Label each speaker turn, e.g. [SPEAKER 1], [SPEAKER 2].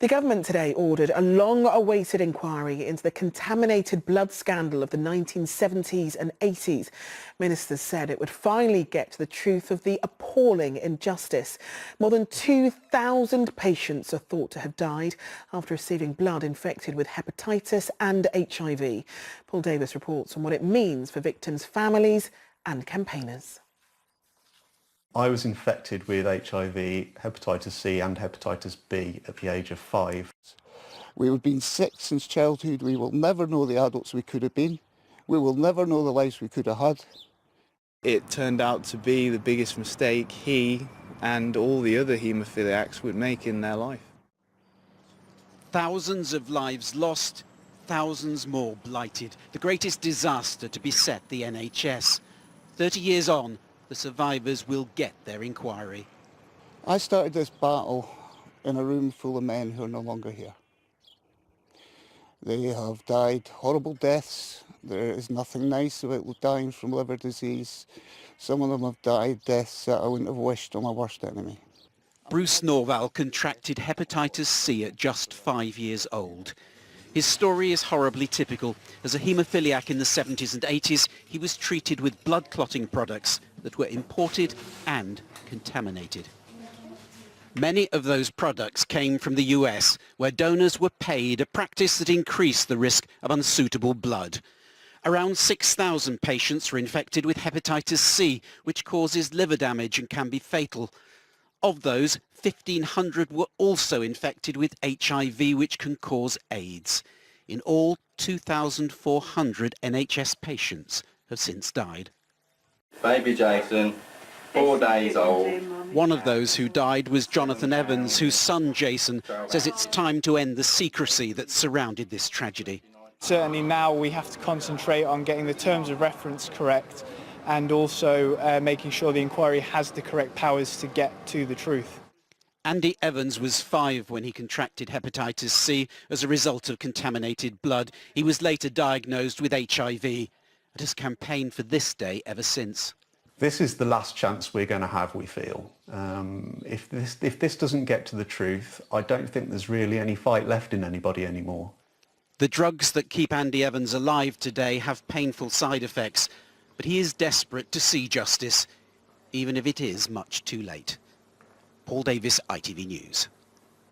[SPEAKER 1] The government today ordered a long-awaited inquiry into the contaminated blood scandal of the 1970s and 80s. Ministers said it would finally get to the truth of the appalling injustice. More than 2,000 patients are thought to have died after receiving blood infected with hepatitis and HIV. Paul Davis reports on what it means for victims' families and campaigners.
[SPEAKER 2] I was infected with HIV, hepatitis C and hepatitis B at the age of 5.
[SPEAKER 3] We've been sick since childhood. We will never know the adults we could have been. We will never know the lives we could have had.
[SPEAKER 4] It turned out to be the biggest mistake he and all the other haemophiliacs would make in their life.
[SPEAKER 5] Thousands of lives lost, thousands more blighted. The greatest disaster to beset the NHS. 30 years on, the survivors will get their inquiry.
[SPEAKER 3] I started this battle in a room full of men who are no longer here. They have died horrible deaths. There is nothing nice about dying from liver disease. Some of them have died deaths that I wouldn't have wished on my worst enemy.
[SPEAKER 5] Bruce Norval contracted hepatitis C at just 5 years old. His story is horribly typical. As a haemophiliac in the 70s and 80s, he was treated with blood clotting products that were imported and contaminated. Many of those products came from the US, where donors were paid, a practice that increased the risk of unsuitable blood. Around 6,000 patients were infected with hepatitis C, which causes liver damage and can be fatal. Of those, 1,500 were also infected with HIV, which can cause AIDS. In all, 2,400 NHS patients have since died.
[SPEAKER 6] Baby Jason, 4 days old.
[SPEAKER 5] One of those who died was Jonathan Evans, whose son Jason says it's time to end the secrecy that surrounded this tragedy.
[SPEAKER 7] Certainly now we have to concentrate on getting the terms of reference correct and also making sure the inquiry has the correct powers to get to the truth.
[SPEAKER 5] Andy Evans was 5 when he contracted hepatitis C as a result of contaminated blood. He was later diagnosed with HIV and has campaigned for this day ever since.
[SPEAKER 2] This is the last chance we're going to have, we feel. If this doesn't get to the truth, I don't think there's really any fight left in anybody anymore.
[SPEAKER 5] The drugs that keep Andy Evans alive today have painful side effects, but he is desperate to see justice, even if it is much too late. Paul Davis, ITV News.